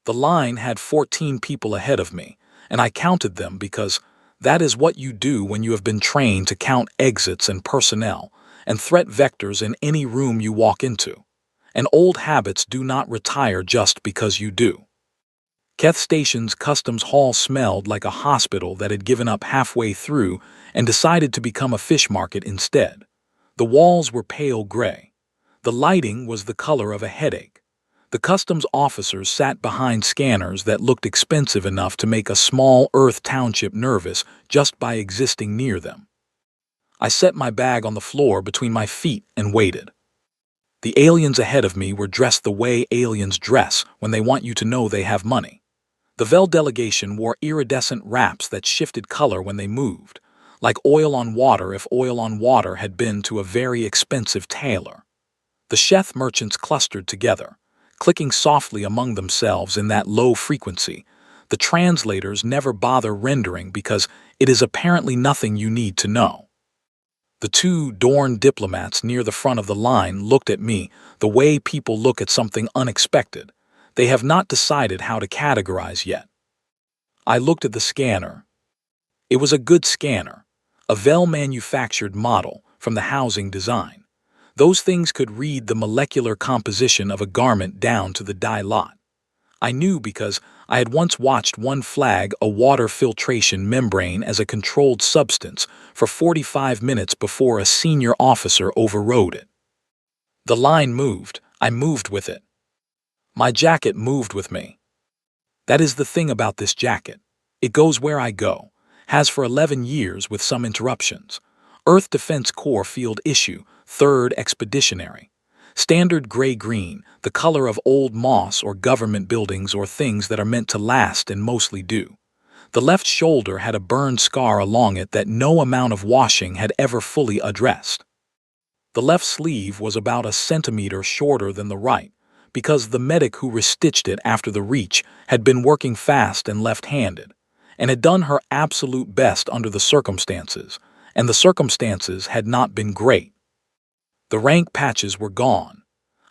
The line had 14 people ahead of me, and I counted them because that is what you do when you have been trained to count exits and personnel and threat vectors in any room you walk into. And old habits do not retire just because you do. Keth Station's customs hall smelled like a hospital that had given up halfway through and decided to become a fish market instead. The walls were pale gray. The lighting was the color of a headache. The customs officers sat behind scanners that looked expensive enough to make a small Earth township nervous just by existing near them. I set my bag on the floor between my feet and waited. The aliens ahead of me were dressed the way aliens dress when they want you to know they have money. The Vel delegation wore iridescent wraps that shifted color when they moved, like oil on water if oil on water had been to a very expensive tailor. The Sheth merchants clustered together, clicking softly among themselves in that low frequency. The translators never bother rendering because it is apparently nothing you need to know. The two Dorn diplomats near the front of the line looked at me the way people look at something unexpected. They have not decided how to categorize yet. I looked at the scanner. It was a good scanner, a Vel-manufactured model from the housing design. Those things could read the molecular composition of a garment down to the dye lot. I knew because I had once watched one flag a water filtration membrane as a controlled substance for 45 minutes before a senior officer overrode it. The line moved. I moved with it. My jacket moved with me. That is the thing about this jacket. It goes where I go, has for 11 years with some interruptions. Earth Defense Corps Field Issue, 3rd Expeditionary. Standard gray-green, the color of old moss or government buildings or things that are meant to last and mostly do. The left shoulder had a burn scar along it that no amount of washing had ever fully addressed. The left sleeve was about a centimeter shorter than the right, because the medic who restitched it after the reach had been working fast and left-handed, and had done her absolute best under the circumstances, and the circumstances had not been great. The rank patches were gone.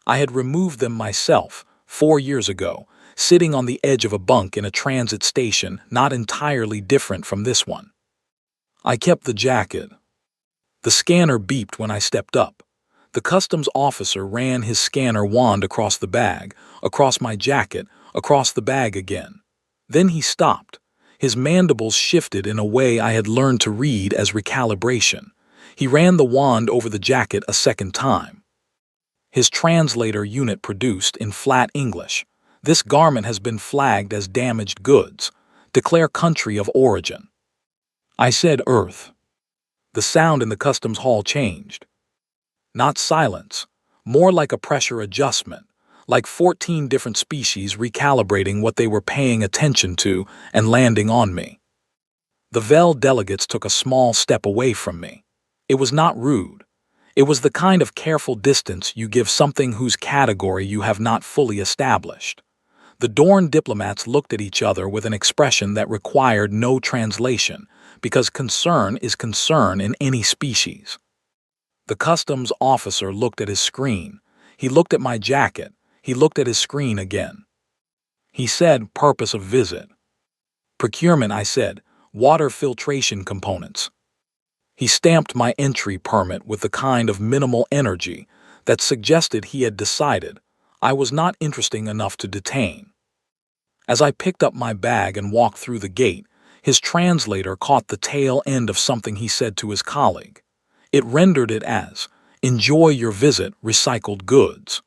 I had removed them myself 4 years ago, sitting on the edge of a bunk in a transit station not entirely different from this one. I kept the jacket. The scanner beeped when I stepped up. The customs officer ran his scanner wand across the bag, across my jacket, across the bag again. Then he stopped. His mandibles shifted in a way I had learned to read as recalibration. He ran the wand over the jacket a second time. His translator unit produced in flat English. This garment has been flagged as damaged goods. Declare country of origin. I said Earth. The sound in the customs hall changed. Not silence, more like a pressure adjustment, like 14 different species recalibrating what they were paying attention to and landing on me. The Vel delegates took a small step away from me. It was not rude. It was the kind of careful distance you give something whose category you have not fully established. The Dorn diplomats looked at each other with an expression that required no translation, because concern is concern in any species. The customs officer looked at his screen. He looked at my jacket. He looked at his screen again. He said, purpose of visit. Procurement, I said, water filtration components. He stamped my entry permit with the kind of minimal energy that suggested he had decided I was not interesting enough to detain. As I picked up my bag and walked through the gate, his translator caught the tail end of something he said to his colleague. It rendered it as, enjoy your visit, recycled goods.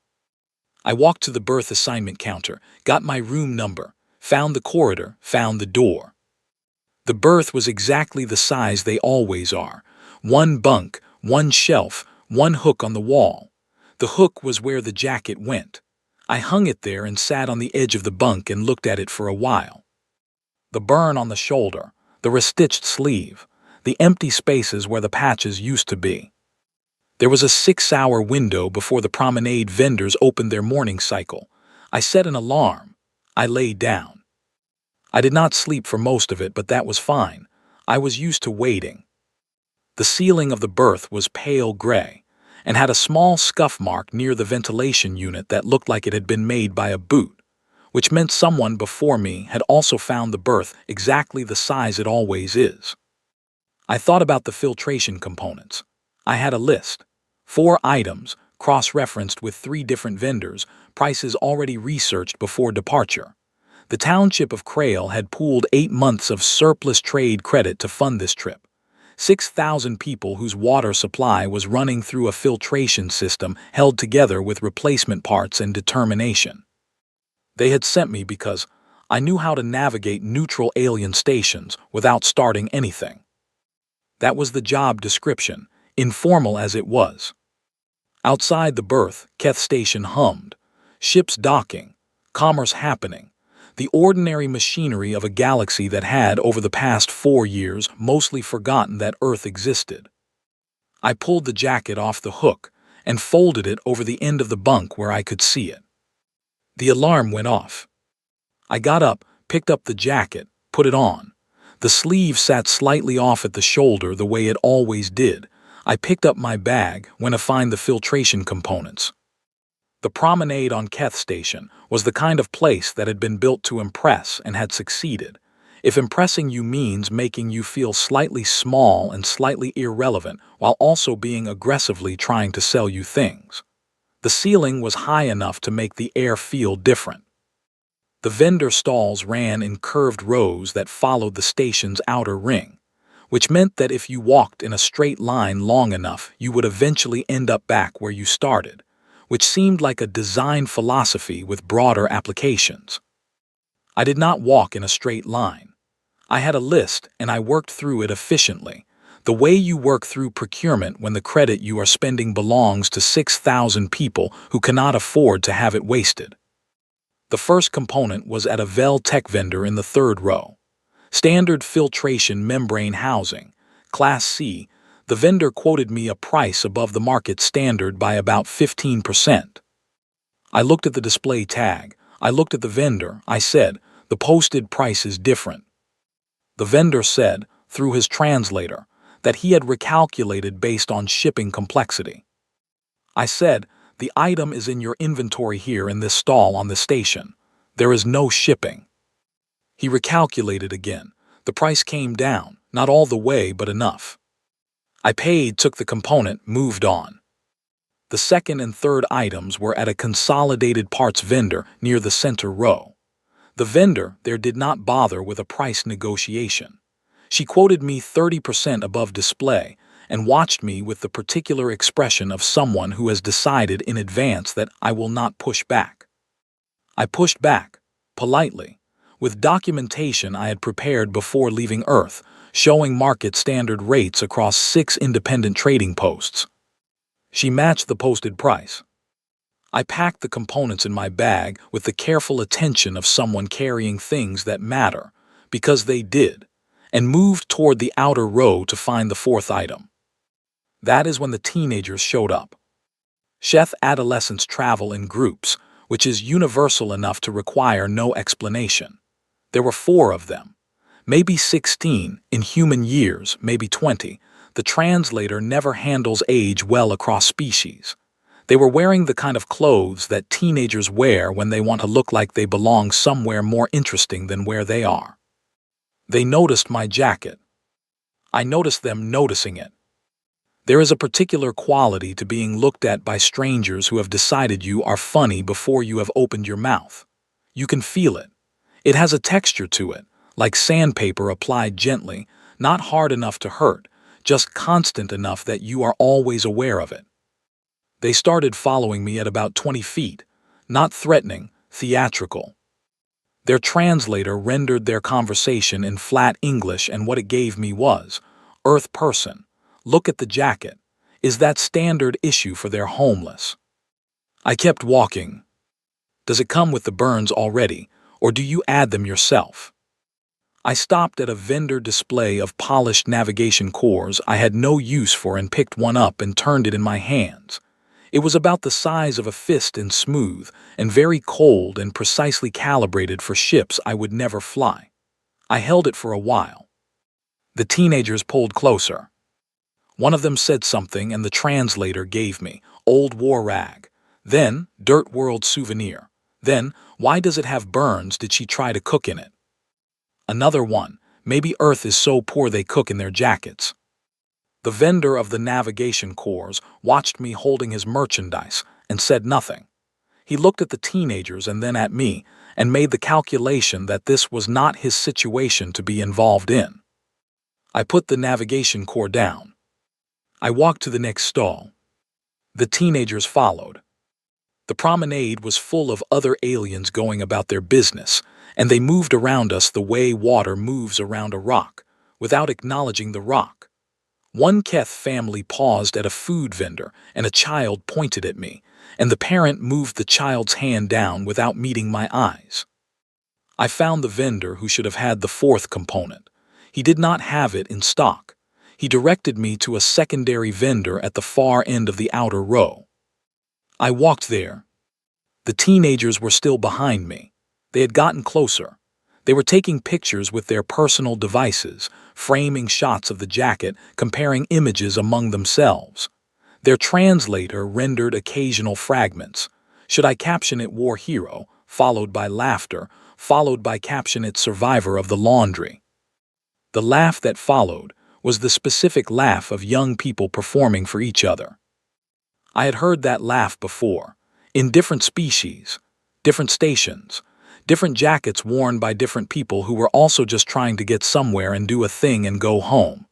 I walked to the berth assignment counter, got my room number, found the corridor, found the door. The berth was exactly the size they always are. One bunk, one shelf, one hook on the wall. The hook was where the jacket went. I hung it there and sat on the edge of the bunk and looked at it for a while. The burn on the shoulder, the restitched sleeve, the empty spaces where the patches used to be. There was a 6-hour window before the promenade vendors opened their morning cycle. I set an alarm. I lay down. I did not sleep for most of it, but that was fine. I was used to waiting. The ceiling of the berth was pale gray and had a small scuff mark near the ventilation unit that looked like it had been made by a boot, which meant someone before me had also found the berth exactly the size it always is. I thought about the filtration components. I had a list. 4 items, cross-referenced with 3 different vendors, prices already researched before departure. The township of Crail had pooled 8 months of surplus trade credit to fund this trip. 6,000 people whose water supply was running through a filtration system held together with replacement parts and determination. They had sent me because I knew how to navigate neutral alien stations without starting anything. That was the job description, informal as it was. Outside the berth, Keth Station hummed. Ships docking, commerce happening, the ordinary machinery of a galaxy that had, over the past 4 years, mostly forgotten that Earth existed. I pulled the jacket off the hook and folded it over the end of the bunk where I could see it. The alarm went off. I got up, picked up the jacket, put it on. The sleeve sat slightly off at the shoulder the way it always did. I picked up my bag, went to find the filtration components. The promenade on Keth Station was the kind of place that had been built to impress and had succeeded. If impressing you means making you feel slightly small and slightly irrelevant while also being aggressively trying to sell you things. The ceiling was high enough to make the air feel different. The vendor stalls ran in curved rows that followed the station's outer ring, which meant that if you walked in a straight line long enough, you would eventually end up back where you started, which seemed like a design philosophy with broader applications. I did not walk in a straight line. I had a list and I worked through it efficiently, the way you work through procurement when the credit you are spending belongs to 6,000 people who cannot afford to have it wasted. The first component was at a Vel Tech vendor in the 3rd row. Standard filtration membrane housing, Class C. The vendor quoted me a price above the market standard by about 15%. I looked at the display tag. I looked at the vendor. I said, the posted price is different. The vendor said, through his translator, that he had recalculated based on shipping complexity. I said, the item is in your inventory here in this stall on the station. There is no shipping. He recalculated again. The price came down, not all the way, but enough. I paid, took the component, moved on. The 2nd and 3rd items were at a consolidated parts vendor near the center row. The vendor there did not bother with a price negotiation. She quoted me 30% above display and watched me with the particular expression of someone who has decided in advance that I will not push back. I pushed back, politely, with documentation I had prepared before leaving Earth, showing market standard rates across 6 independent trading posts. She matched the posted price. I packed the components in my bag with the careful attention of someone carrying things that matter, because they did, and moved toward the outer row to find the 4th item. That is when the teenagers showed up. Sheth adolescents travel in groups, which is universal enough to require no explanation. There were 4 of them. Maybe 16, in human years, maybe 20. The translator never handles age well across species. They were wearing the kind of clothes that teenagers wear when they want to look like they belong somewhere more interesting than where they are. They noticed my jacket. I noticed them noticing it. There is a particular quality to being looked at by strangers who have decided you are funny before you have opened your mouth. You can feel it. It has a texture to it, like sandpaper applied gently, not hard enough to hurt, just constant enough that you are always aware of it. They started following me at about 20 feet, not threatening, theatrical. Their translator rendered their conversation in flat English, and what it gave me was, Earth person, look at the jacket. Is that standard issue for their homeless? I kept walking. Does it come with the burns already, or do you add them yourself? I stopped at a vendor display of polished navigation cores I had no use for and picked one up and turned it in my hands. It was about the size of a fist and smooth, and very cold and precisely calibrated for ships I would never fly. I held it for a while. The teenagers pulled closer. One of them said something and the translator gave me, Old War Rag. Then, Dirt World Souvenir. Then, Why does it have burns? Did she try to cook in it? Another one. Maybe Earth is so poor they cook in their jackets. The vendor of the navigation cores watched me holding his merchandise and said nothing. He looked at the teenagers and then at me and made the calculation that this was not his situation to be involved in. I put the navigation core down. I walked to the next stall. The teenagers followed. The promenade was full of other aliens going about their business, and they moved around us the way water moves around a rock, without acknowledging the rock. One Keth family paused at a food vendor, and a child pointed at me, and the parent moved the child's hand down without meeting my eyes. I found the vendor who should have had the fourth component. He did not have it in stock. He directed me to a secondary vendor at the far end of the outer row. I walked there. The teenagers were still behind me. They had gotten closer. They were taking pictures with their personal devices, framing shots of the jacket, comparing images among themselves. Their translator rendered occasional fragments. Should I caption it "War Hero," followed by laughter, followed by caption it "Survivor of the Laundry"? The laugh that followed was the specific laugh of young people performing for each other. I had heard that laugh before, in different species, different stations, different jackets worn by different people who were also just trying to get somewhere and do a thing and go home.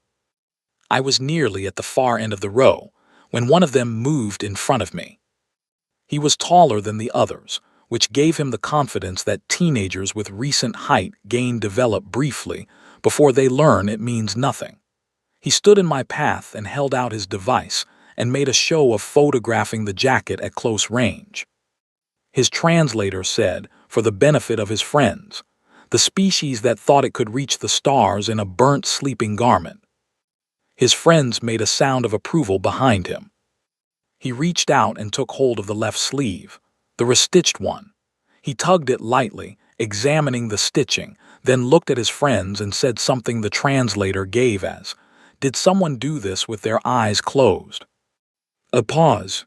I was nearly at the far end of the row when one of them moved in front of me. He was taller than the others, which gave him the confidence that teenagers with recent height gain develop briefly before they learn it means nothing. He stood in my path and held out his device and made a show of photographing the jacket at close range. His translator said, for the benefit of his friends, the species that thought it could reach the stars in a burnt sleeping garment. His friends made a sound of approval behind him. He reached out and took hold of the left sleeve, the restitched one. He tugged it lightly, examining the stitching, then looked at his friends and said something the translator gave as, "Did someone do this with their eyes closed?" A pause.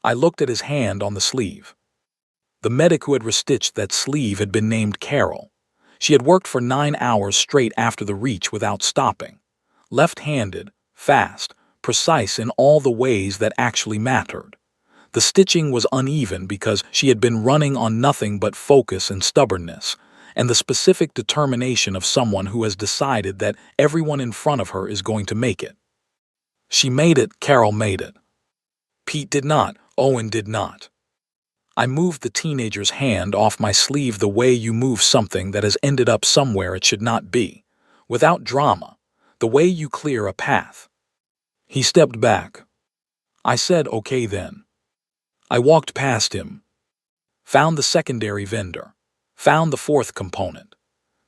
I looked at his hand on the sleeve. The medic who had restitched that sleeve had been named Carol. She had worked for 9 hours straight after the reach without stopping. Left-handed, fast, precise in all the ways that actually mattered. The stitching was uneven because she had been running on nothing but focus and stubbornness, and the specific determination of someone who has decided that everyone in front of her is going to make it. She made it, Carol made it. Pete did not, Owen did not. I moved the teenager's hand off my sleeve the way you move something that has ended up somewhere it should not be, without drama, the way you clear a path. He stepped back. I said, "Okay then." I walked past him, found the secondary vendor, found the fourth component,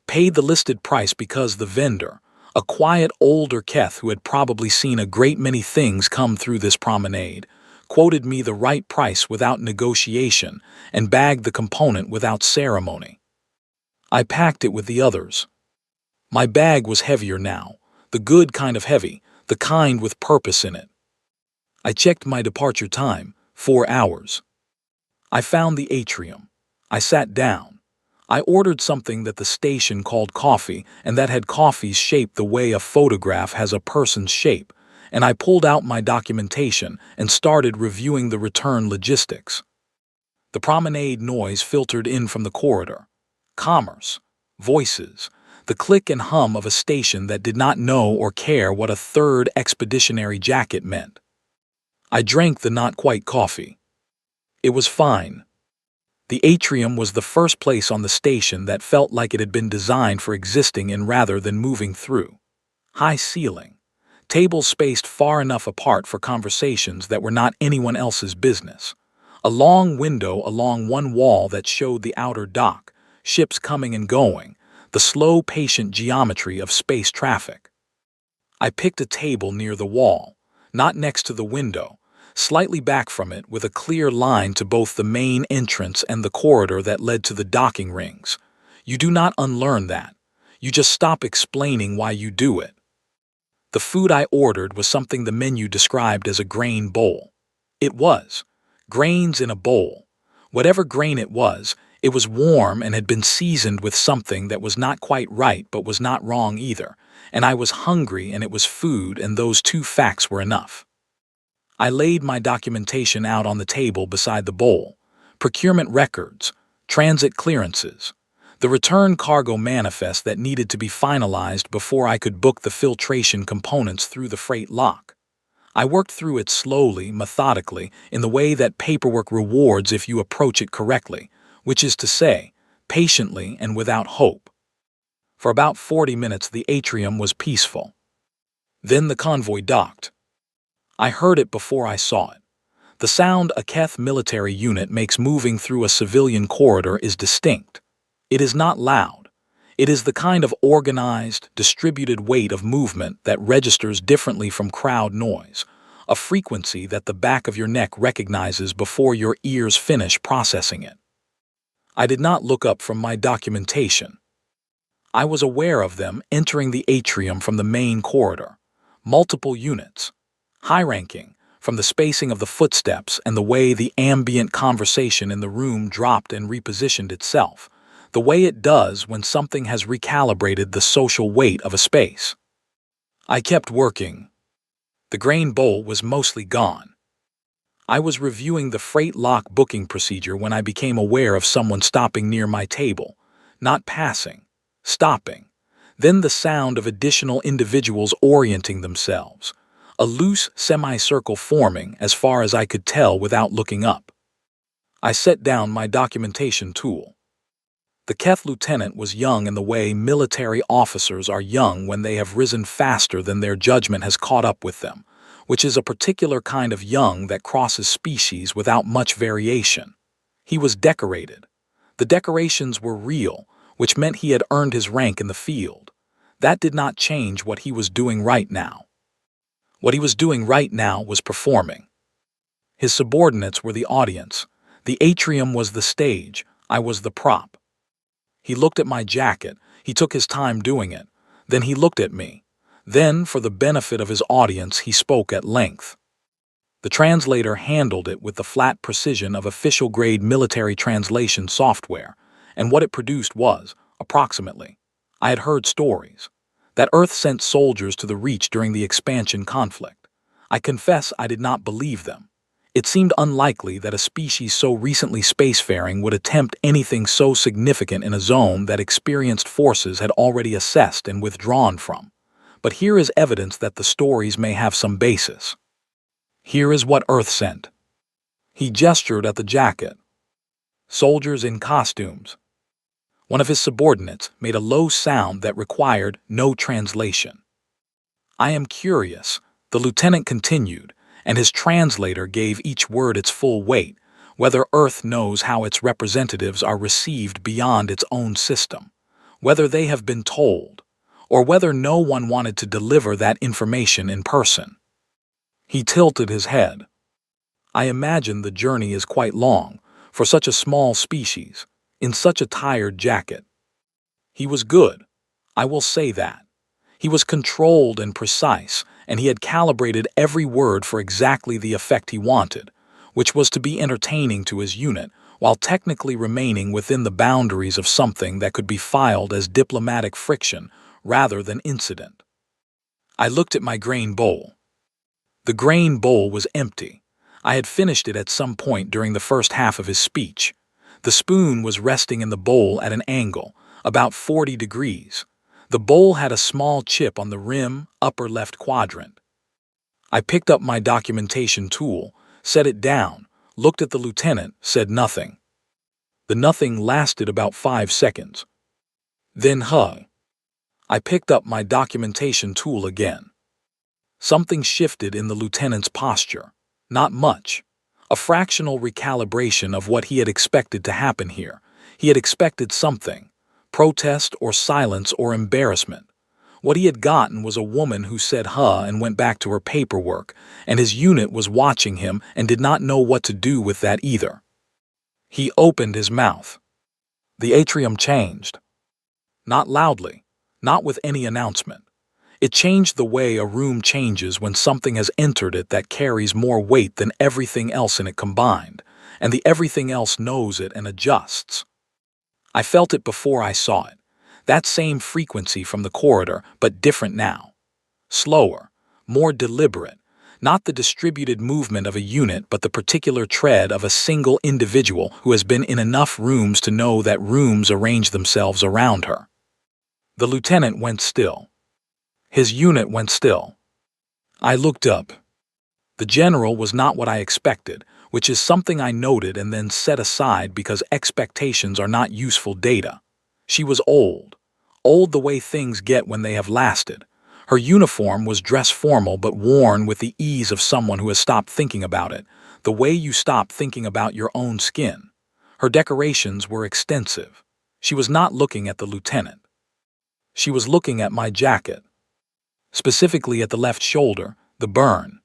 paid the listed price because the vendor, a quiet older Keth who had probably seen a great many things come through this promenade, quoted me the right price without negotiation and bagged the component without ceremony. I packed it with the others. My bag was heavier now, the good kind of heavy, the kind with purpose in it. I checked my departure time, 4 hours. I found the atrium. I sat down. I ordered something that the station called coffee and that had coffee's shape the way a photograph has a person's shape, and I pulled out my documentation and started reviewing the return logistics. The promenade noise filtered in from the corridor. Commerce, voices, the click and hum of a station that did not know or care what a third expeditionary jacket meant. I drank the not-quite coffee. It was fine. The atrium was the first place on the station that felt like it had been designed for existing in rather than moving through. High ceiling. Tables spaced far enough apart for conversations that were not anyone else's business. A long window along one wall that showed the outer dock, ships coming and going, the slow, patient geometry of space traffic. I picked a table near the wall, not next to the window, slightly back from it with a clear line to both the main entrance and the corridor that led to the docking rings. You do not unlearn that. You just stop explaining why you do it. The food I ordered was something the menu described as a grain bowl. It was. Grains in a bowl. Whatever grain it was It was warm and had been seasoned with something that was not quite right but was not wrong either, and I was hungry and it was food, and those two facts were enough. I laid my documentation out on the table beside the bowl: procurement records, transit clearances, the return cargo manifest that needed to be finalized before I could book the filtration components through the freight lock. I worked through it slowly, methodically, in the way that paperwork rewards if you approach it correctly, which is to say, patiently and without hope. For about 40 minutes the atrium was peaceful. Then the convoy docked. I heard it before I saw it. The sound a Keth military unit makes moving through a civilian corridor is distinct. It is not loud. It is the kind of organized, distributed weight of movement that registers differently from crowd noise, a frequency that the back of your neck recognizes before your ears finish processing it. I did not look up from my documentation. I was aware of them entering the atrium from the main corridor. Multiple units. High-ranking, from the spacing of the footsteps and the way the ambient conversation in the room dropped and repositioned itself, the way it does when something has recalibrated the social weight of a space. I kept working. The grain bowl was mostly gone. I was reviewing the freight lock booking procedure when I became aware of someone stopping near my table, not passing, stopping. Then the sound of additional individuals orienting themselves, a loose semicircle forming as far as I could tell without looking up. I set down my documentation tool. The Keth lieutenant was young in the way military officers are young when they have risen faster than their judgment has caught up with them, which is a particular kind of young that crosses species without much variation. He was decorated. The decorations were real, which meant he had earned his rank in the field. That did not change what he was doing right now. What he was doing right now was performing. His subordinates were the audience. The atrium was the stage. I was the prop. He looked at my jacket. He took his time doing it. Then he looked at me. Then, for the benefit of his audience, he spoke at length. The translator handled it with the flat precision of official-grade military translation software, and what it produced was, approximately, I had heard stories that Earth sent soldiers to the Reach during the expansion conflict. I confess I did not believe them. It seemed unlikely that a species so recently spacefaring would attempt anything so significant in a zone that experienced forces had already assessed and withdrawn from. But here is evidence that the stories may have some basis. Here is what Earth sent. He gestured at the jacket. Soldiers in costumes. One of his subordinates made a low sound that required no translation. I am curious, the lieutenant continued, and his translator gave each word its full weight, whether Earth knows how its representatives are received beyond its own system, whether they have been told, or whether no one wanted to deliver that information in person. He tilted his head. I imagine the journey is quite long, for such a small species, in such a tired jacket. He was good, I will say that. He was controlled and precise, and he had calibrated every word for exactly the effect he wanted, which was to be entertaining to his unit, while technically remaining within the boundaries of something that could be filed as diplomatic friction rather than incident. I looked at my grain bowl. The grain bowl was empty. I had finished it at some point during the first half of his speech. The spoon was resting in the bowl at an angle, about 40 degrees. The bowl had a small chip on the rim, upper left quadrant. I picked up my documentation tool, set it down, looked at the lieutenant, said nothing. The nothing lasted about 5 seconds. Then I picked up my documentation tool again. Something shifted in the lieutenant's posture. Not much. A fractional recalibration of what he had expected to happen here. He had expected something. Protest or silence or embarrassment. What he had gotten was a woman who said and went back to her paperwork, and his unit was watching him and did not know what to do with that either. He opened his mouth. The atrium changed. Not loudly, not with any announcement. It changed the way a room changes when something has entered it that carries more weight than everything else in it combined, and the everything else knows it and adjusts. I felt it before I saw it. That same frequency from the corridor, but different now. Slower, more deliberate. Not the distributed movement of a unit, but the particular tread of a single individual who has been in enough rooms to know that rooms arrange themselves around her. The lieutenant went still. His unit went still. I looked up. The general was not what I expected, which is something I noted and then set aside because expectations are not useful data. She was old. Old the way things get when they have lasted. Her uniform was dress formal but worn with the ease of someone who has stopped thinking about it, the way you stop thinking about your own skin. Her decorations were extensive. She was not looking at the lieutenant. She was looking at my jacket, specifically at the left shoulder, the burn.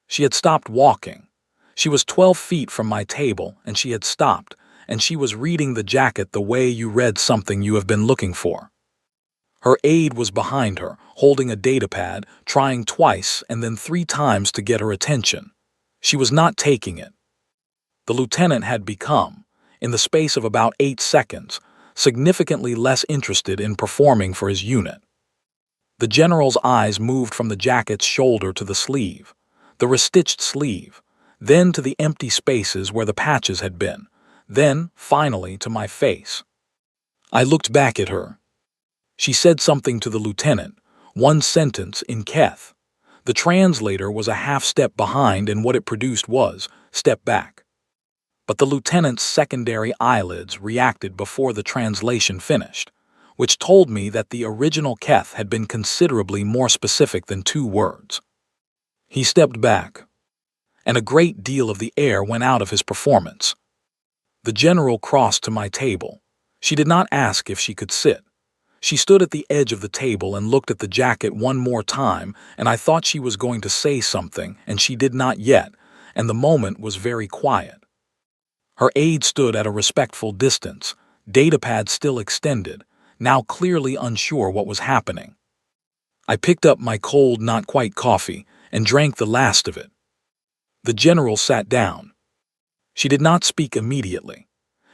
She had stopped walking. She was 12 feet from my table, and she had stopped, and she was reading the jacket the way you read something you have been looking for. Her aide was behind her, holding a datapad, trying twice and then 3 times to get her attention. She was not taking it. The lieutenant had become, in the space of about 8 seconds, significantly less interested in performing for his unit. The general's eyes moved from the jacket's shoulder to the sleeve, the restitched sleeve, then to the empty spaces where the patches had been, then, finally, to my face. I looked back at her. She said something to the lieutenant, one sentence in Keth. The translator was a half step behind, and what it produced was, step back. But the lieutenant's secondary eyelids reacted before the translation finished, which told me that the original Keth had been considerably more specific than 2 words. He stepped back, and a great deal of the air went out of his performance. The general crossed to my table. She did not ask if she could sit. She stood at the edge of the table and looked at the jacket one more time, and I thought she was going to say something, and she did not yet, and the moment was very quiet. Her aide stood at a respectful distance, datapad still extended, now clearly unsure what was happening. I picked up my cold, not quite coffee, and drank the last of it. The general sat down. She did not speak immediately.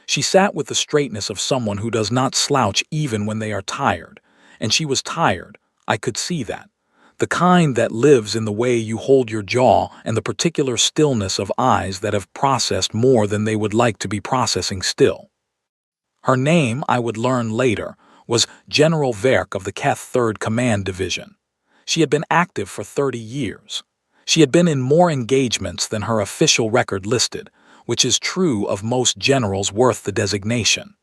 She sat with the straightness of someone who does not slouch even when they are tired, and she was tired, I could see that. The kind that lives in the way you hold your jaw and the particular stillness of eyes that have processed more than they would like to be processing still. Her name, I would learn later, was General Verk of the Keth 3rd Command Division. She had been active for 30 years. She had been in more engagements than her official record listed, which is true of most generals worth the designation.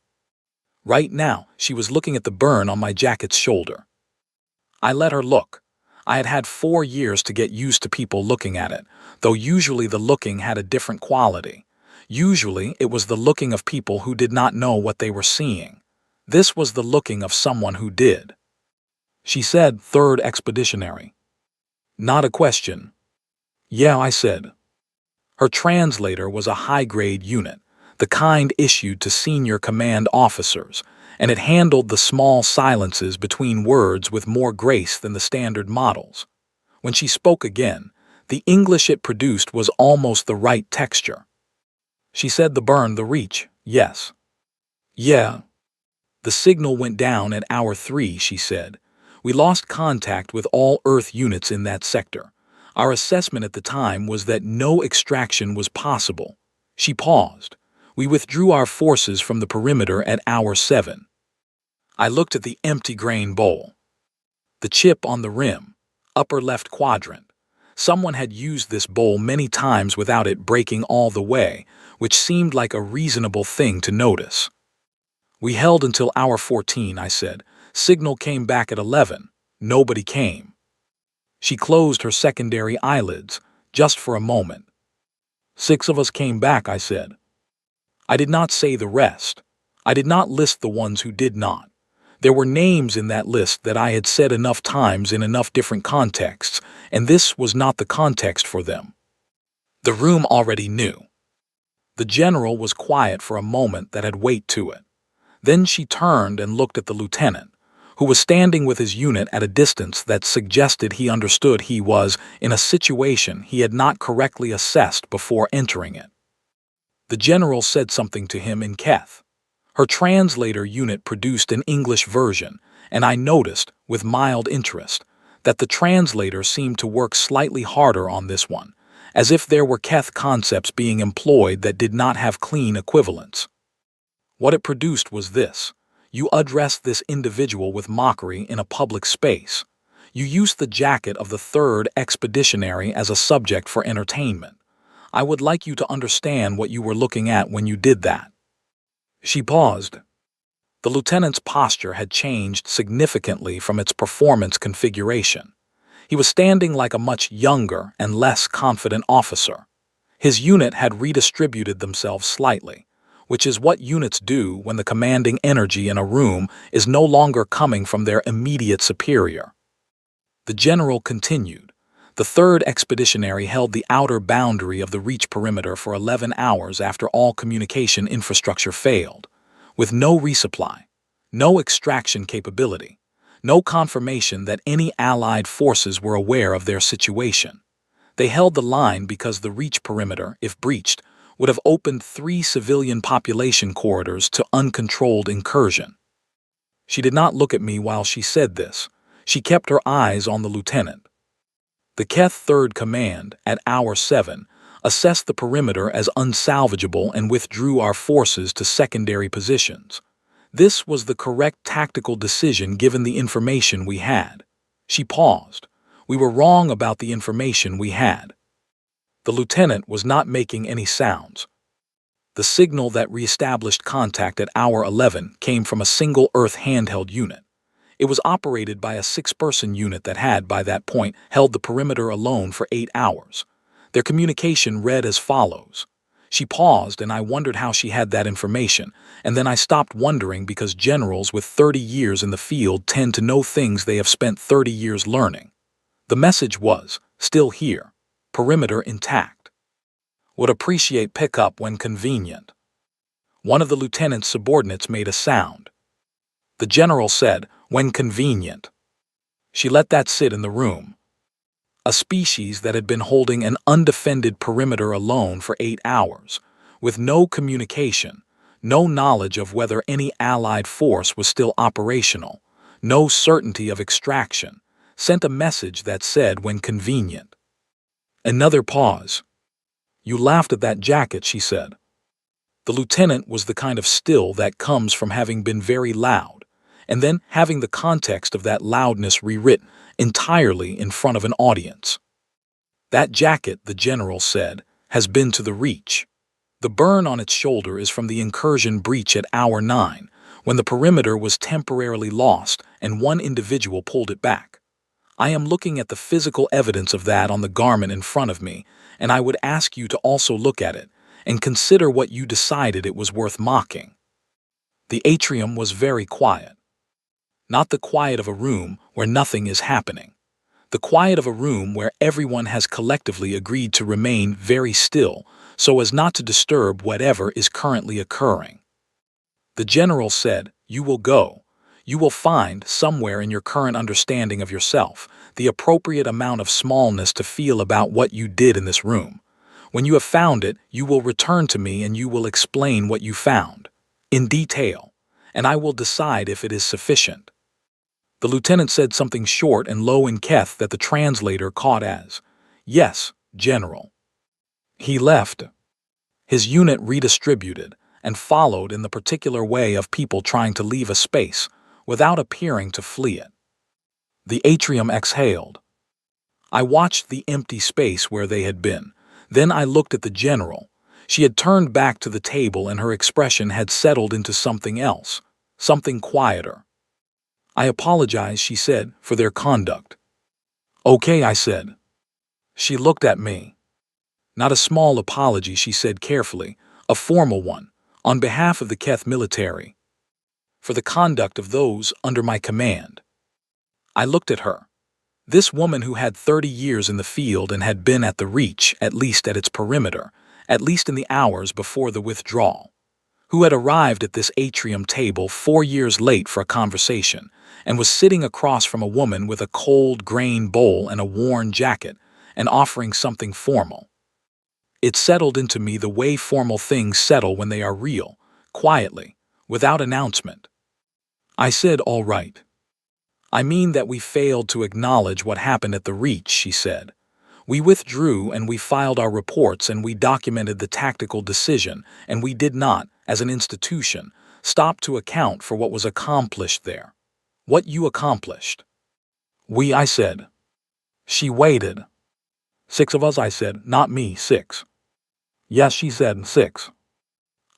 Right now, she was looking at the burn on my jacket's shoulder. I let her look. I had had 4 years to get used to people looking at it, though usually the looking had a different quality. Usually, it was the looking of people who did not know what they were seeing. This was the looking of someone who did. She said, 3rd Expeditionary. Not a question. Yeah, I said. Her translator was a high-grade unit, the kind issued to senior command officers, and it handled the small silences between words with more grace than the standard models. When she spoke again, the English it produced was almost the right texture. She said the burn, the reach, yes. Yeah. The signal went down at hour 3, she said. We lost contact with all Earth units in that sector. Our assessment at the time was that no extraction was possible. She paused. We withdrew our forces from the perimeter at hour 7. I looked at the empty grain bowl. The chip on the rim, upper left quadrant. Someone had used this bowl many times without it breaking all the way, which seemed like a reasonable thing to notice. We held until hour 14, I said. Signal came back at 11. Nobody came. She closed her secondary eyelids, just for a moment. 6 of us came back, I said. I did not say the rest. I did not list the ones who did not. There were names in that list that I had said enough times in enough different contexts, and this was not the context for them. The room already knew. The general was quiet for a moment that had weight to it. Then she turned and looked at the lieutenant, who was standing with his unit at a distance that suggested he understood he was in a situation he had not correctly assessed before entering it. The general said something to him in Keth. Her translator unit produced an English version, and I noticed, with mild interest, that the translator seemed to work slightly harder on this one, as if there were Keth concepts being employed that did not have clean equivalents. What it produced was this: you addressed this individual with mockery in a public space. You used the jacket of the third expeditionary as a subject for entertainment. I would like you to understand what you were looking at when you did that. She paused. The lieutenant's posture had changed significantly from its performance configuration. He was standing like a much younger and less confident officer. His unit had redistributed themselves slightly, which is what units do when the commanding energy in a room is no longer coming from their immediate superior. The general continued. The third expeditionary held the outer boundary of the reach perimeter for 11 hours after all communication infrastructure failed, with no resupply, no extraction capability, no confirmation that any Allied forces were aware of their situation. They held the line because the reach perimeter, if breached, would have opened 3 civilian population corridors to uncontrolled incursion. She did not look at me while she said this. She kept her eyes on the lieutenant. The Keth 3rd Command, at hour 7, assessed the perimeter as unsalvageable and withdrew our forces to secondary positions. This was the correct tactical decision given the information we had. She paused. We were wrong about the information we had. The lieutenant was not making any sounds. The signal that reestablished contact at hour 11 came from a single Earth handheld unit. It was operated by a 6-person unit that had, by that point, held the perimeter alone for 8 hours. Their communication read as follows. She paused, and I wondered how she had that information, and then I stopped wondering because generals with 30 years in the field tend to know things they have spent 30 years learning. The message was, still here, perimeter intact. Would appreciate pickup when convenient. One of the lieutenant's subordinates made a sound. The general said, when convenient. She let that sit in the room. A species that had been holding an undefended perimeter alone for 8 hours, with no communication, no knowledge of whether any Allied force was still operational, no certainty of extraction, sent a message that said when convenient. Another pause. You laughed at that jacket, she said. The lieutenant was the kind of still that comes from having been very loud, and then having the context of that loudness rewritten entirely in front of an audience. That jacket, the general said, has been to the reach. The burn on its shoulder is from the incursion breach at hour 9, when the perimeter was temporarily lost and one individual pulled it back. I am looking at the physical evidence of that on the garment in front of me, and I would ask you to also look at it and consider what you decided it was worth mocking. The atrium was very quiet. Not the quiet of a room where nothing is happening. The quiet of a room where everyone has collectively agreed to remain very still so as not to disturb whatever is currently occurring. The general said, you will go. You will find, somewhere in your current understanding of yourself, the appropriate amount of smallness to feel about what you did in this room. When you have found it, you will return to me and you will explain what you found, in detail, and I will decide if it is sufficient. The lieutenant said something short and low in Keth that the translator caught as, yes, General. He left. His unit redistributed and followed in the particular way of people trying to leave a space without appearing to flee it. The atrium exhaled. I watched the empty space where they had been. Then I looked at the general. She had turned back to the table and her expression had settled into something else, something quieter. I apologize, she said, for their conduct. Okay, I said. She looked at me. Not a small apology, she said carefully, a formal one, on behalf of the Keth military, for the conduct of those under my command. I looked at her. This woman who had 30 years in the field and had been at the reach, at least at its perimeter, at least in the hours before the withdrawal, who had arrived at this atrium table 4 years late for a conversation, and was sitting across from a woman with a cold grain bowl and a worn jacket, and offering something formal. It settled into me the way formal things settle when they are real, quietly, without announcement. I said, all right. I mean that we failed to acknowledge what happened at the Reach, she said. We withdrew and we filed our reports and we documented the tactical decision, and we did not, as an institution, stop to account for what was accomplished there. What you accomplished. We, I said. She waited. 6 of us, I said. Not me, 6. Yes, she said, 6.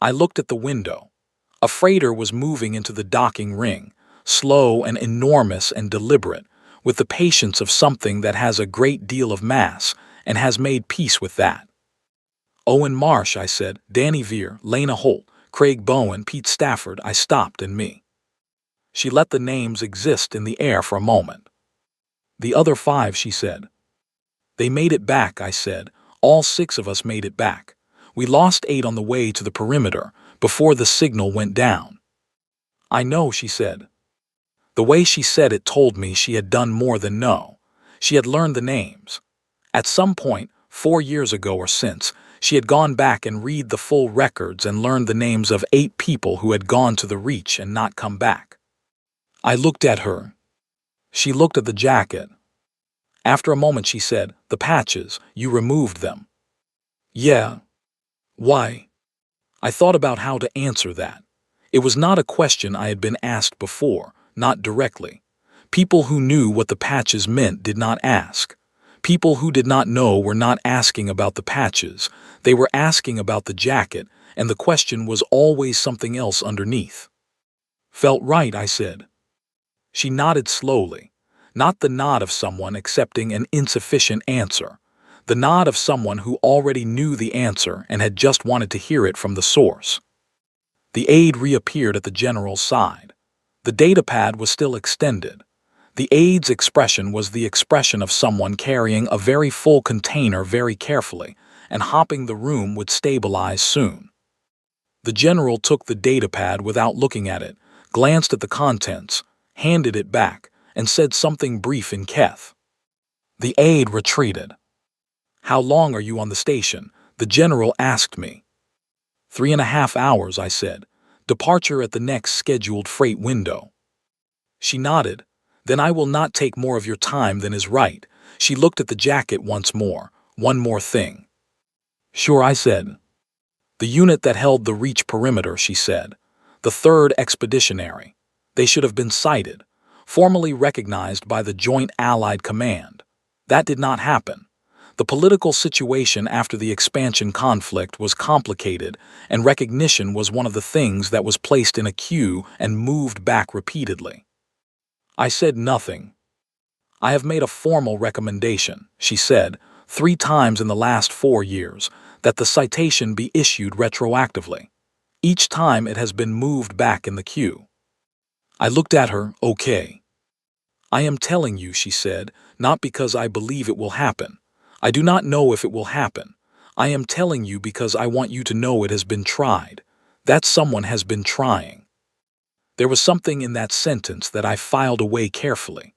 I looked at the window. A freighter was moving into the docking ring, slow and enormous and deliberate, with the patience of something that has a great deal of mass and has made peace with that. Owen Marsh, I said, Danny Veer, Lena Holt, Craig Bowen, Pete Stafford, I stopped, and me. She let the names exist in the air for a moment. The other 5, she said. They made it back, I said. All 6 of us made it back. We lost 8 on the way to the perimeter, before the signal went down. I know, she said. The way she said it told me she had done more than know. She had learned the names. At some point, 4 years ago or since, she had gone back and read the full records and learned the names of 8 people who had gone to the Reach and not come back. I looked at her. She looked at the jacket. After a moment she said, the patches, you removed them. Yeah. Why? I thought about how to answer that. It was not a question I had been asked before, not directly. People who knew what the patches meant did not ask. People who did not know were not asking about the patches. They were asking about the jacket, and the question was always something else underneath. Felt right, I said. She nodded slowly. Not the nod of someone accepting an insufficient answer. The nod of someone who already knew the answer and had just wanted to hear it from the source. The aide reappeared at the general's side. The datapad was still extended. The aide's expression was the expression of someone carrying a very full container very carefully, and hoping the room would stabilize soon. The general took the datapad without looking at it, glanced at the contents, handed it back, and said something brief in Keth. The aide retreated. How long are you on the station? The general asked me. 3.5 hours, I said. Departure at the next scheduled freight window. She nodded. Then I will not take more of your time than is right. She looked at the jacket once more. One more thing. Sure, I said. The unit that held the Reach perimeter, she said. The 3rd Expeditionary. They should have been sighted, formally recognized by the Joint Allied Command. That did not happen. The political situation after the expansion conflict was complicated, and recognition was one of the things that was placed in a queue and moved back repeatedly. I said nothing. I have made a formal recommendation, she said, 3 times in the last 4 years, that the citation be issued retroactively. Each time it has been moved back in the queue. I looked at her, okay. I am telling you, she said, not because I believe it will happen. I do not know if it will happen. I am telling you because I want you to know it has been tried. That someone has been trying. There was something in that sentence that I filed away carefully.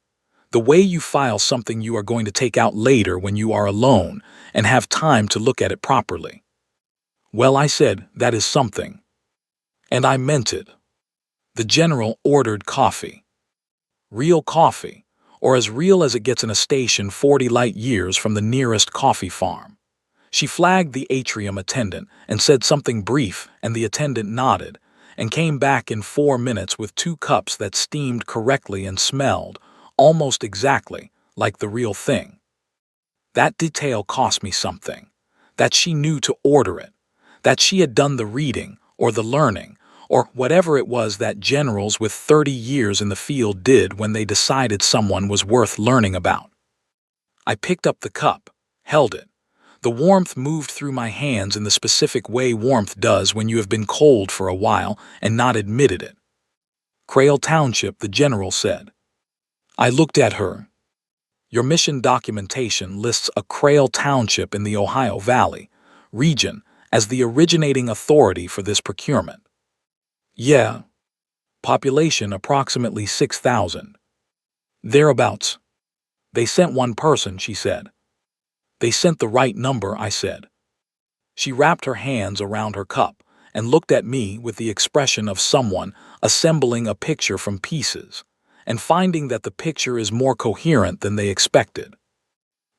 The way you file something you are going to take out later when you are alone and have time to look at it properly. Well, I said, that is something. And I meant it. The general ordered coffee. Real coffee, or as real as it gets in a station 40 light years from the nearest coffee farm. She flagged the atrium attendant and said something brief, and the attendant nodded, and came back in 4 minutes with 2 cups that steamed correctly and smelled, almost exactly, like the real thing. That detail cost me something. That she knew to order it. That she had done the reading, or the learning, or whatever it was that generals with 30 years in the field did when they decided someone was worth learning about. I picked up the cup, held it. The warmth moved through my hands in the specific way warmth does when you have been cold for a while and not admitted it. Crail Township, the general said. I looked at her. Your mission documentation lists a Crail Township in the Ohio Valley region as the originating authority for this procurement. Yeah. Population approximately 6,000. Thereabouts. They sent 1 person, she said. They sent the right number, I said. She wrapped her hands around her cup, and looked at me with the expression of someone assembling a picture from pieces, and finding that the picture is more coherent than they expected.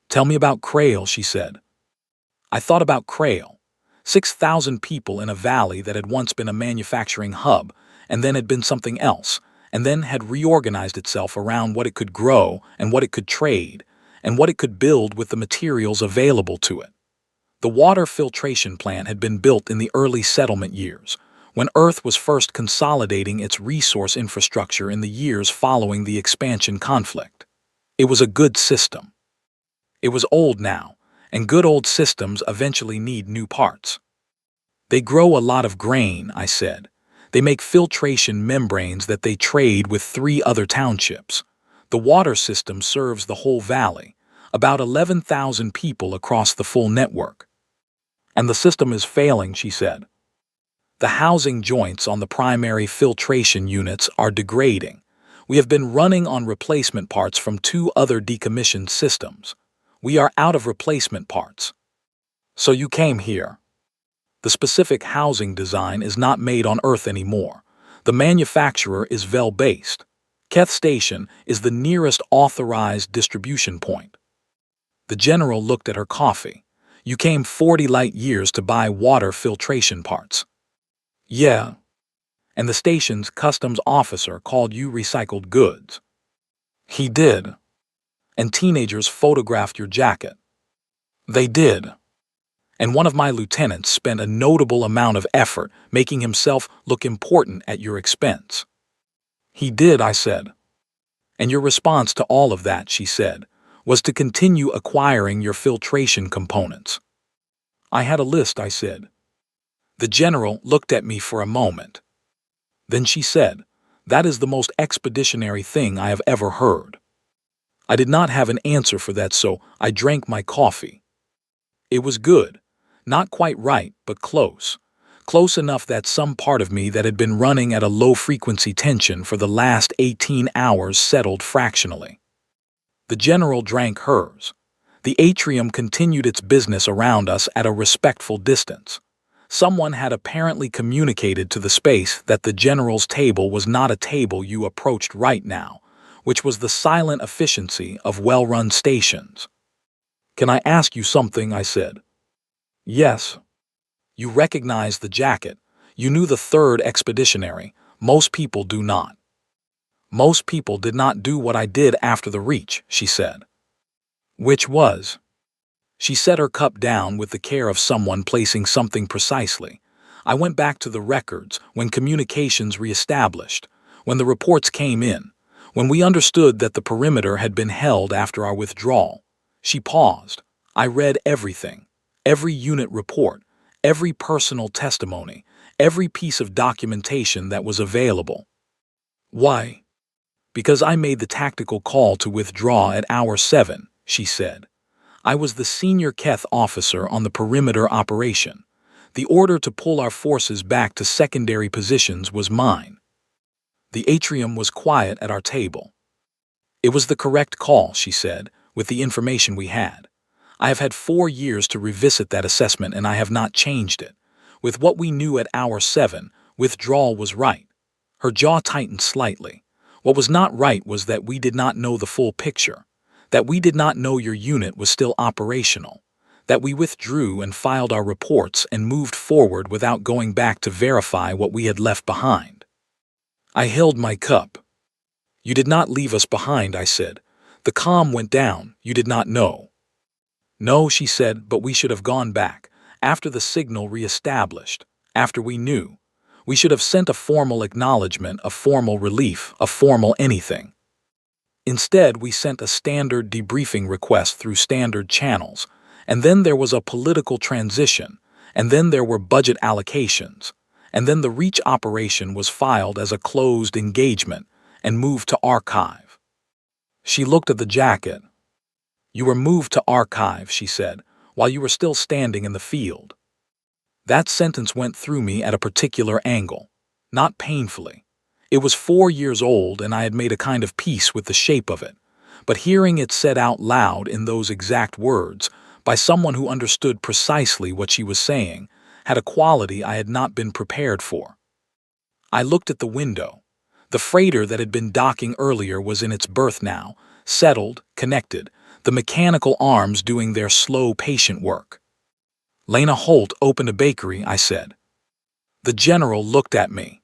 "Tell me about Crail," she said. I thought about Crail. 6,000 people in a valley that had once been a manufacturing hub, and then had been something else, and then had reorganized itself around what it could grow and what it could trade, and what it could build with the materials available to it. The water filtration plant had been built in the early settlement years, when Earth was first consolidating its resource infrastructure in the years following the expansion conflict. It was a good system. It was old now, and good old systems eventually need new parts. "They grow a lot of grain," I said. "They make filtration membranes that they trade with 3 other townships. The water system serves the whole valley, about 11,000 people across the full network." "And the system is failing," she said. "The housing joints on the primary filtration units are degrading. We have been running on replacement parts from 2 other decommissioned systems. We are out of replacement parts." "So you came here." "The specific housing design is not made on Earth anymore. The manufacturer is Vel-based. Keth Station is the nearest authorized distribution point." The general looked at her coffee. "You came 40 light years to buy water filtration parts." "Yeah." "And the station's customs officer called you recycled goods." "He did." "And teenagers photographed your jacket." "They did." "And one of my lieutenants spent a notable amount of effort making himself look important at your expense." "He did," I said. "And your response to all of that," she said, "was to continue acquiring your filtration components." "I had a list," I said. The general looked at me for a moment. Then she said, "That is the most expeditionary thing I have ever heard." I did not have an answer for that, so I drank my coffee. It was good. Not quite right, but close. Close enough that some part of me that had been running at a low-frequency tension for the last 18 hours settled fractionally. The general drank hers. The atrium continued its business around us at a respectful distance. Someone had apparently communicated to the space that the general's table was not a table you approached right now, which was the silent efficiency of well-run stations. "Can I ask you something?" I said. "Yes." "You recognized the jacket. You knew the 3rd Expeditionary. Most people do not." "Most people did not do what I did after the reach," she said. "Which was?" She set her cup down with the care of someone placing something precisely. "I went back to the records when communications reestablished, when the reports came in, when we understood that the perimeter had been held after our withdrawal." She paused. "I read everything, every unit report, every personal testimony, every piece of documentation that was available." "Why?" "Because I made the tactical call to withdraw at hour 7, she said. "I was the senior Keth officer on the perimeter operation. The order to pull our forces back to secondary positions was mine." The atrium was quiet at our table. "It was the correct call," she said, "with the information we had. I have had 4 years to revisit that assessment and I have not changed it. With what we knew at hour 7, withdrawal was right." Her jaw tightened slightly. "What was not right was that we did not know the full picture, that we did not know your unit was still operational, that we withdrew and filed our reports and moved forward without going back to verify what we had left behind." I held my cup. "You did not leave us behind," I said. "The comm went down. You did not know." "No," she said, "but we should have gone back, after the signal reestablished, after we knew. We should have sent a formal acknowledgement, a formal relief, a formal anything. Instead, we sent a standard debriefing request through standard channels, and then there was a political transition, and then there were budget allocations, and then the reach operation was filed as a closed engagement and moved to archive." She looked at the jacket. "You were moved to archive," she said, "while you were still standing in the field." That sentence went through me at a particular angle, not painfully. It was 4 years old and I had made a kind of peace with the shape of it, but hearing it said out loud in those exact words, by someone who understood precisely what she was saying, had a quality I had not been prepared for. I looked at the window. The freighter that had been docking earlier was in its berth now, settled, connected, the mechanical arms doing their slow, patient work. Lena Holt opened a bakery, I said. The general looked at me.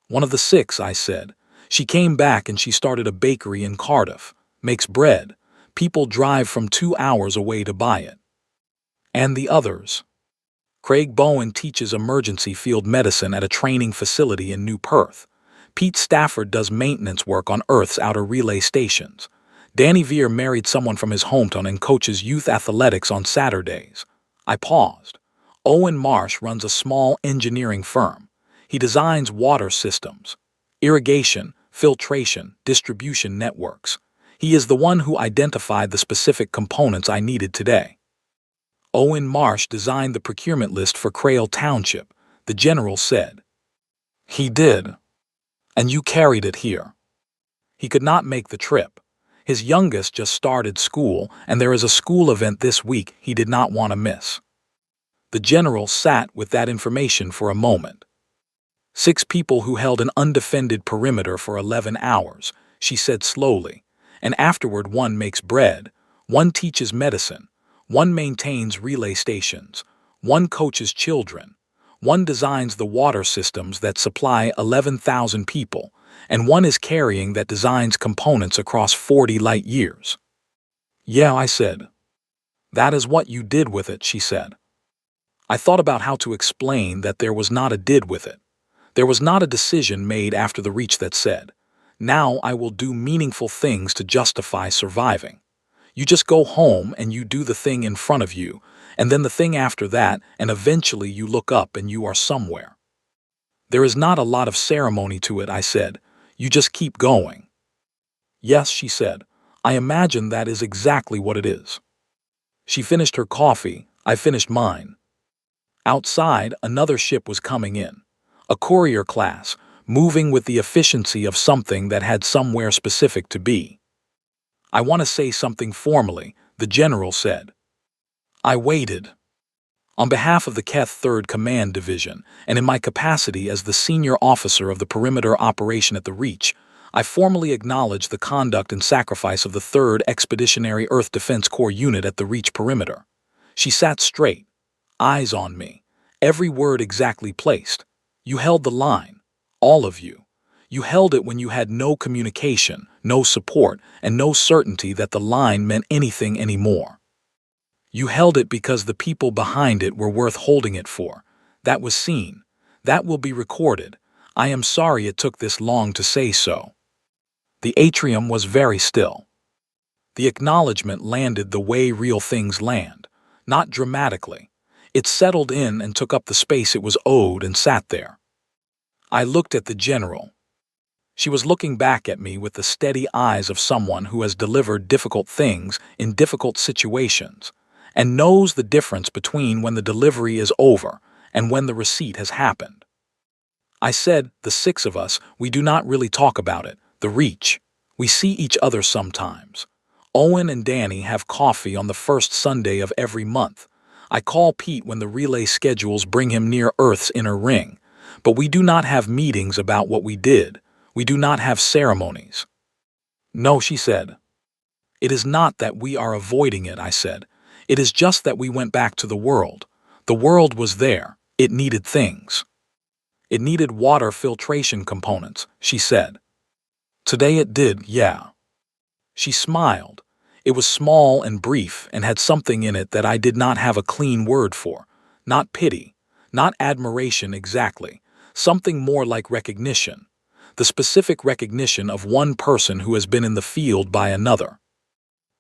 One of the 6, I said. She came back and she started a bakery in Cardiff, makes bread. People drive from 2 hours away to buy it. And the others? Craig Bowen teaches emergency field medicine at a training facility in New Perth. Pete Stafford does maintenance work on Earth's outer relay stations. Danny Veer married someone from his hometown and coaches youth athletics on Saturdays. I paused. Owen Marsh runs a small engineering firm. He designs water systems, irrigation, filtration, distribution networks. He is the one who identified the specific components I needed today. Owen Marsh designed the procurement list for Crail Township, the general said. He did. And you carried it here. He could not make the trip. His youngest just started school, and there is a school event this week he did not want to miss. The general sat with that information for a moment. 6 people who held an undefended perimeter for 11 hours, she said slowly, and afterward 1 makes bread, 1 teaches medicine, 1 maintains relay stations, 1 coaches children, 1 designs the water systems that supply 11,000 people, and 1 is carrying that designs components across 40 light years. Yeah, I said. That is what you did with it, she said. I thought about how to explain that there was not a did with it. There was not a decision made after the reach that said, now I will do meaningful things to justify surviving. You just go home and you do the thing in front of you, and then the thing after that, and eventually you look up and you are somewhere. There is not a lot of ceremony to it, I said. You just keep going. Yes, she said. I imagine that is exactly what it is. She finished her coffee. I finished mine. Outside, another ship was coming in. A courier class, moving with the efficiency of something that had somewhere specific to be. I want to say something formally, the general said. I waited. On behalf of the Keth 3rd Command Division, and in my capacity as the senior officer of the perimeter operation at the Reach, I formally acknowledge the conduct and sacrifice of the 3rd Expeditionary Earth Defense Corps unit at the Reach perimeter. She sat straight, eyes on me, every word exactly placed. You held the line, all of you. You held it when you had no communication, no support, and no certainty that the line meant anything anymore. You held it because the people behind it were worth holding it for. That was seen. That will be recorded. I am sorry it took this long to say so. The atrium was very still. The acknowledgement landed the way real things land, not dramatically. It settled in and took up the space it was owed and sat there. I looked at the general. She was looking back at me with the steady eyes of someone who has delivered difficult things in difficult situations and knows the difference between when the delivery is over and when the receipt has happened. I said, the 6 of us, we do not really talk about it, the Reach. We see each other sometimes. Owen and Danny have coffee on the first Sunday of every month. I call Pete when the relay schedules bring him near Earth's inner ring. But we do not have meetings about what we did. We do not have ceremonies. No, she said. It is not that we are avoiding it, I said. It is just that we went back to the world. The world was there. It needed things. It needed water filtration components, she said. Today it did, yeah. She smiled. It was small and brief and had something in it that I did not have a clean word for. Not pity, not admiration exactly. Something more like recognition. The specific recognition of one person who has been in the field by another.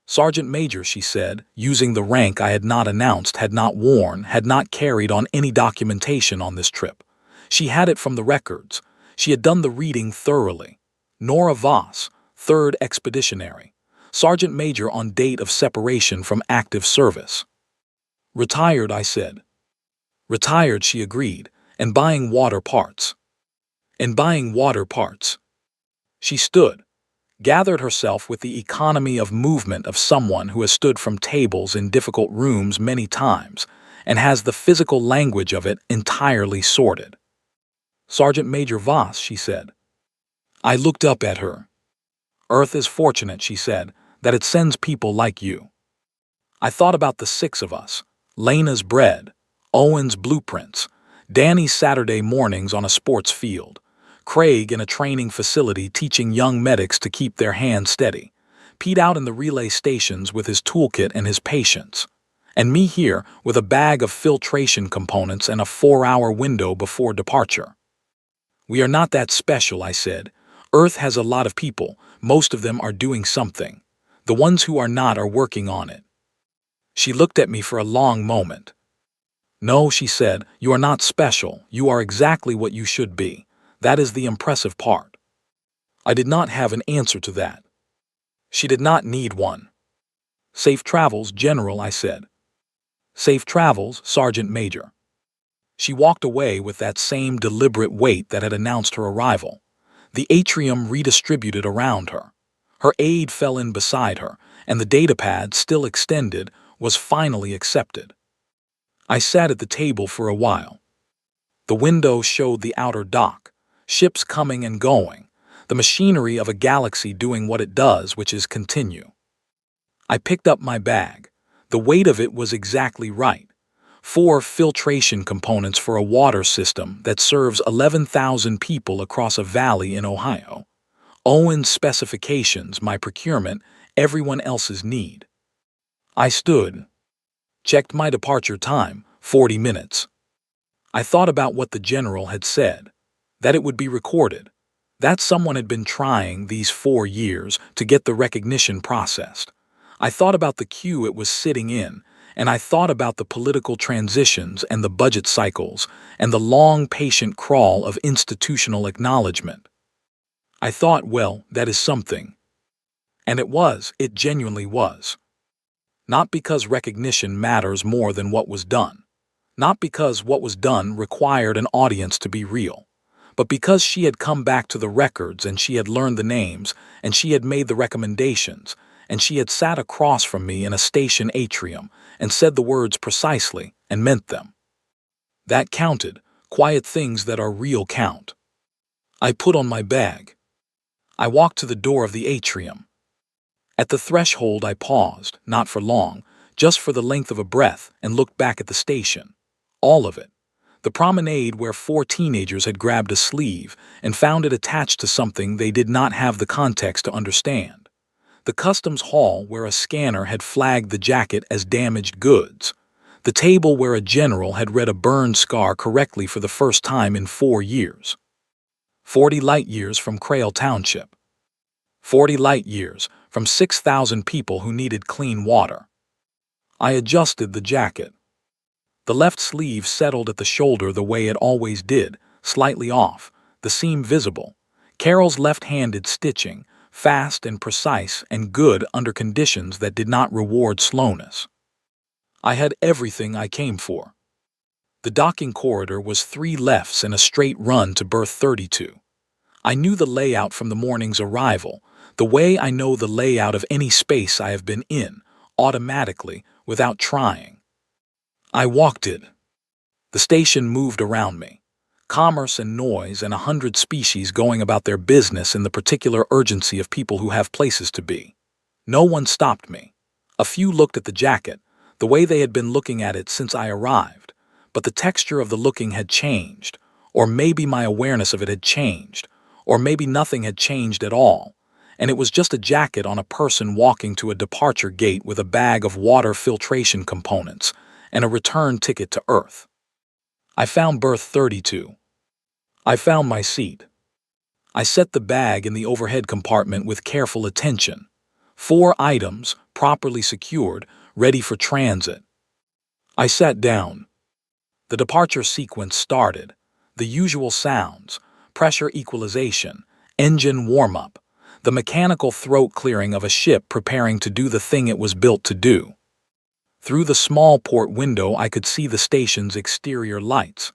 Sergeant Major, she said, using the rank I had not announced, had not worn, had not carried on any documentation on this trip. She had it from the records. She had done the reading thoroughly. Nora Voss, 3rd Expeditionary. Sergeant Major on date of separation from active service. Retired, I said. Retired, she agreed, and buying water parts. And buying water parts. She stood, gathered herself with the economy of movement of someone who has stood from tables in difficult rooms many times, and has the physical language of it entirely sorted. "Sergeant Major Voss," she said. I looked up at her. "Earth is fortunate," she said, "that it sends people like you." I thought about the six of us: Lena's bread, Owen's blueprints, Danny's Saturday mornings on a sports field, Craig in a training facility teaching young medics to keep their hands steady, Pete out in the relay stations with his toolkit and his patience, and me here with a bag of filtration components and a 4-hour window before departure. "We are not that special," I said. "Earth has a lot of people. Most of them are doing something. The ones who are not are working on it." She looked at me for a long moment. "No," she said, "you are not special. You are exactly what you should be. That is the impressive part." I did not have an answer to that. She did not need one. "Safe travels, General," I said. "Safe travels, Sergeant Major." She walked away with that same deliberate weight that had announced her arrival. The atrium redistributed around her. Her aide fell in beside her, and the datapad, still extended, was finally accepted. I sat at the table for a while. The window showed the outer dock, ships coming and going, the machinery of a galaxy doing what it does, which is continue. I picked up my bag. The weight of it was exactly right. 4 filtration components for a water system that serves 11,000 people across a valley in Ohio. Owen's specifications, my procurement, everyone else's need. I stood, checked my departure time, 40 minutes. I thought about what the general had said, that it would be recorded, that someone had been trying these 4 years to get the recognition processed. I thought about the queue it was sitting in, and I thought about the political transitions and the budget cycles and the long, patient crawl of institutional acknowledgement. I thought, well, that is something. And it genuinely was. Not because recognition matters more than what was done. Not because what was done required an audience to be real, but because she had come back to the records and she had learned the names and she had made the recommendations and she had sat across from me in a station atrium and said the words precisely and meant them. That counted. Quiet things that are real count. I put on my bag. I walked to the door of the atrium. At the threshold I paused, not for long, just for the length of a breath, and looked back at the station. All of it. The promenade where 4 teenagers had grabbed a sleeve and found it attached to something they did not have the context to understand. The customs hall where a scanner had flagged the jacket as damaged goods. The table where a general had read a burn scar correctly for the first time in 4 years. 40 light years from Crail Township. 40 light years from 6,000 people who needed clean water. I adjusted the jacket. The left sleeve settled at the shoulder the way it always did, slightly off, the seam visible. Carol's left-handed stitching, fast and precise and good under conditions that did not reward slowness. I had everything I came for. The docking corridor was 3 lefts and a straight run to berth 32. I knew the layout from the morning's arrival, the way I know the layout of any space I have been in, automatically, without trying. I walked it. The station moved around me. Commerce and noise and 100 species going about their business in the particular urgency of people who have places to be. No one stopped me. A few looked at the jacket, the way they had been looking at it since I arrived, but the texture of the looking had changed, or maybe my awareness of it had changed, or maybe nothing had changed at all, and it was just a jacket on a person walking to a departure gate with a bag of water filtration components and a return ticket to Earth. I found berth 32. I found my seat. I set the bag in the overhead compartment with careful attention. 4 items, properly secured, ready for transit. I sat down. The departure sequence started. The usual sounds: pressure equalization, engine warm-up, the mechanical throat clearing of a ship preparing to do the thing it was built to do. Through the small port window I could see the station's exterior lights.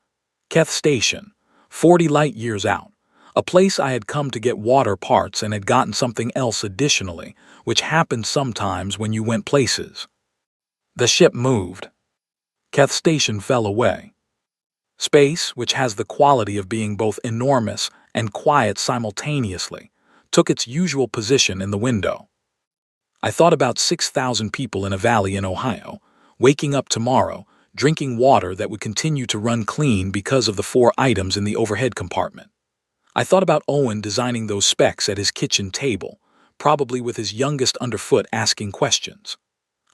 Keth Station, 40 light years out, a place I had come to get water parts and had gotten something else additionally, which happened sometimes when you went places. The ship moved. Keth Station fell away. Space, which has the quality of being both enormous and quiet simultaneously, took its usual position in the window. I thought about 6,000 people in a valley in Ohio, waking up tomorrow, drinking water that would continue to run clean because of the 4 items in the overhead compartment. I thought about Owen designing those specs at his kitchen table, probably with his youngest underfoot asking questions.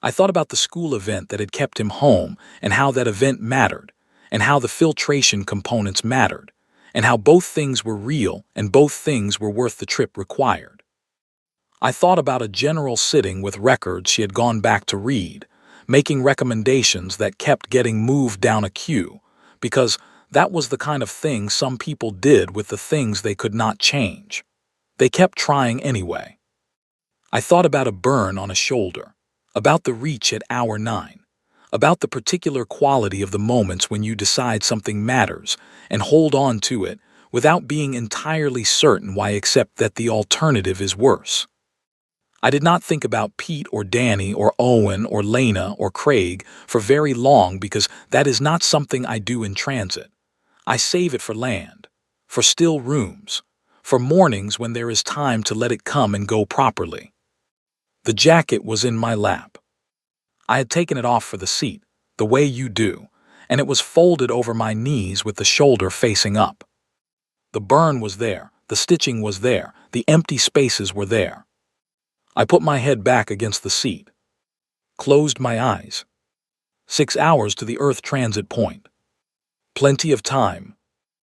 I thought about the school event that had kept him home and how that event mattered, and how the filtration components mattered, and how both things were real and both things were worth the trip required. I thought about a general sitting with records she had gone back to read, making recommendations that kept getting moved down a queue, because that was the kind of thing some people did with the things they could not change. They kept trying anyway. I thought about a burn on a shoulder, about the reach at hour 9, about the particular quality of the moments when you decide something matters and hold on to it without being entirely certain why, except that the alternative is worse. I did not think about Pete or Danny or Owen or Lena or Craig for very long, because that is not something I do in transit. I save it for land, for still rooms, for mornings when there is time to let it come and go properly. The jacket was in my lap. I had taken it off for the seat, the way you do, and it was folded over my knees with the shoulder facing up. The burn was there, the stitching was there, the empty spaces were there. I put my head back against the seat, closed my eyes. 6 hours to the Earth transit point. Plenty of time,